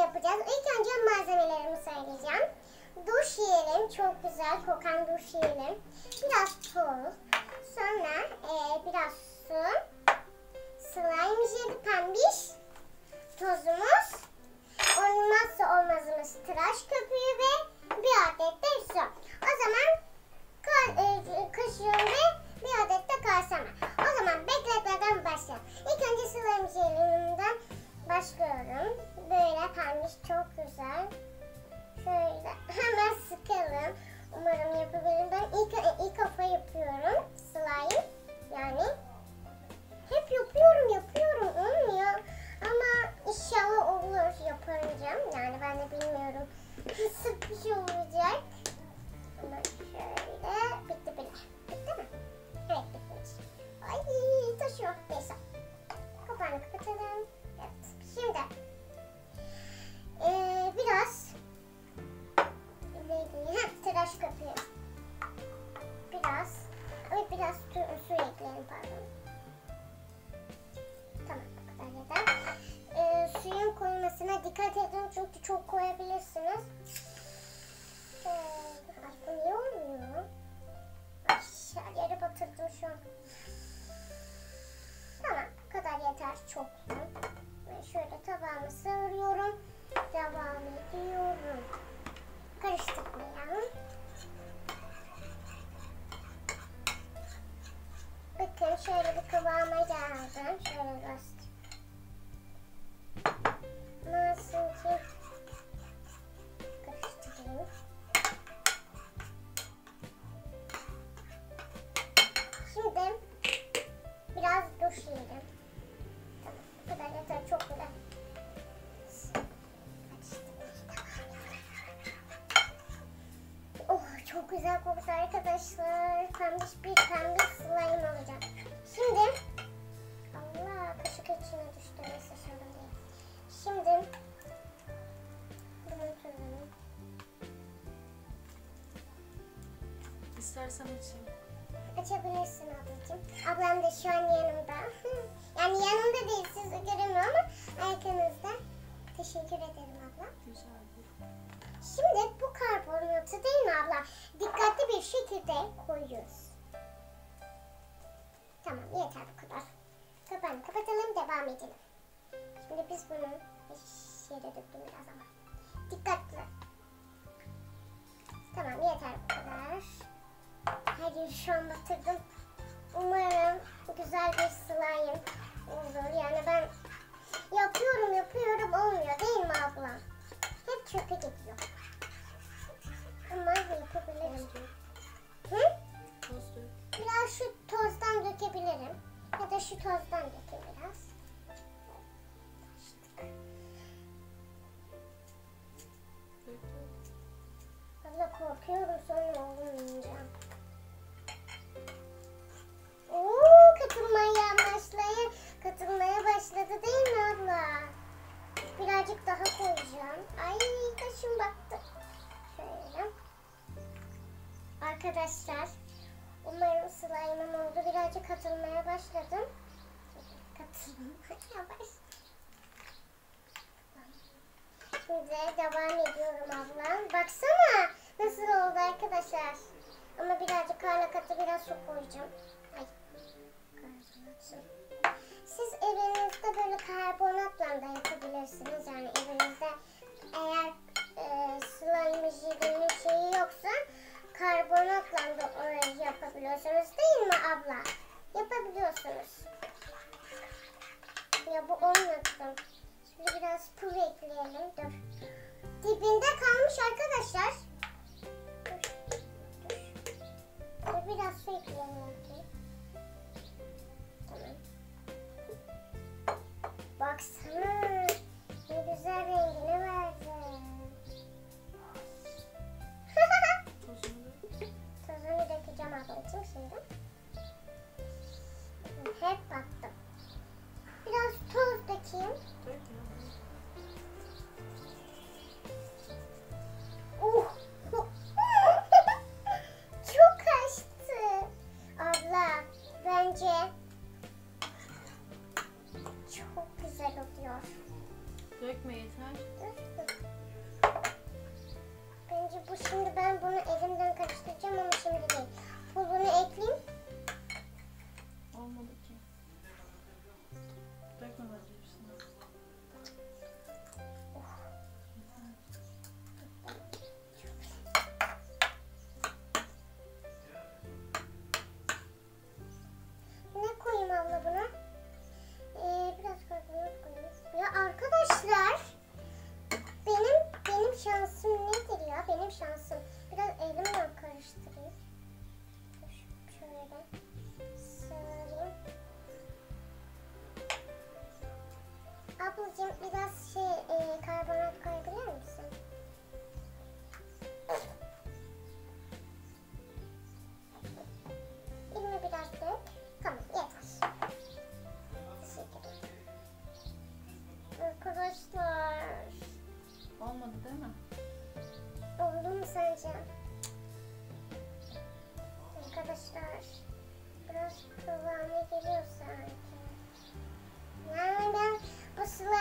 yapacağız. İlk önce malzemelerimi söyleyeceğim. Duş jeli, çok güzel kokan duş jeli. Biraz tuz. Sonra biraz su. Slime jeli, pembiş tozumuz. Olmazsa olmazımız tıraş köpüğü ve bir adet de su. O zaman kaşığım ve bir adet de kaseme. O zaman bekletmeden başlayalım. İlk önce slime jelimden başlıyorum. Böyle pembiş, çok güzel. Şöyle hemen sıkalım. Umarım yapabilirim. Ben ilk defa yapıyorum slime. Yani hep yapıyorum olmuyor. Ama inşallah olur yapınca. Yani ben de bilmiyorum nasıl bir şey olacak. Ama şöyle bitti bile. Bitti mi? Evet, bitmiş. Ay taşıyor. Neyse. Kapağını kapatalım. Evet. Şimdi biraz tıraş köpüğü. Biraz su ekleyelim, pardon. Tamam, bu kadar yeter. Suyun koymasına dikkat edin çünkü çok koyabilirsiniz. Bu niye olmuyor? Ay, yere batırdım şu an. Tamam, bu kadar yeter, çok. Ve şöyle tabağımı sığırıyorum. Devam ediyorum. Karıştırmayalım. Bakın şöyle bir kıvama geldim. Şöyle göstereyim. Nasıl ki karıştırayım. Şimdi biraz duş yedim. Tamam, bu kadar yeter, çok güzel. Oh, çok güzel koktu arkadaşlar. Pembiş slime olacak. Şimdi Allah, kaşık içine düştü. Neyse, sorun değil. Şimdi bunun tuzunu İstersen açayım. açabilirsin ablacığım. Ablam da şu an yanımda. Yani yanımda değil, siz de göremiyor ama arkanızda. Teşekkür ederim abla. Güzel. Şimdi bu karbonatı değil mi abla? Dikkatli bir şekilde koyuyoruz. Tamam, yeter bu kadar. Kapağını kapatalım, devam edelim. Şimdi biz bunu yere döktüm biraz ama. Dikkatli. Tamam, yeter bu kadar. Her yeri şu an batırdım. Umarım güzel bir slime olur. Yani ben yapıyorum olmuyor değil mi abla? Hep çöpe gidiyor. Ama yapabilirim. Hı? Toz dök. Biraz şu tozdan dökebilirim. Ya da şu tozdan dökeyim biraz. Abla korkuyorum sonra olmayınca. Katılmaya başladı değil mi abla? Birazcık daha koyacağım. Ay, kaşım battı. Şöyle. Arkadaşlar, umarım slime'ım oldu. Birazcık katılmaya başladım. Yavaş. Şimdi devam ediyorum ablam. Baksana nasıl oldu arkadaşlar. Ama birazcık hala katı, biraz su koyacağım. Ay. Siz evinizde böyle karbonatla da yapabilirsiniz. Yani evinizde eğer slime jelinin şeyi yoksa karbonatla da orayı yapabiliyorsunuz değil mi abla? Yapabiliyorsunuz. Ya bu olmadı. Şimdi biraz pul ekleyelim. Dur. Dibinde kalmış arkadaşlar. Dur, biraz su ekleyelim. Tamam. Baksana. Ne güzel rengini verdi. Tozunu dökeceğim ablacığım şimdi. Hep baktım. Biraz toz dökeyim. Çok kaçtı. Abla, bence çok güzel oluyor. Dökme yeter. Dur. bunu elimden karıştıracağım ama şimdi değil. Pulunu ekleyeyim. Olmadı ki. Dökme bence hepsini. Ne koyayım abla buna? Biraz karbonat koyayım. Ya arkadaşlar, benim şansım nedir ya? Benim şansım. Biraz elimle karıştırayım. Şöyle sarayım. Ablacığım biraz karbonat koyabilir misin? Elime biraz dök. Tamam, yeter. Teşekkür ederim. Arkadaşlar. Olmadı değil mi? Oldu mu sence? Arkadaşlar, biraz kıvamı geliyor sanki. Yani ben bu slime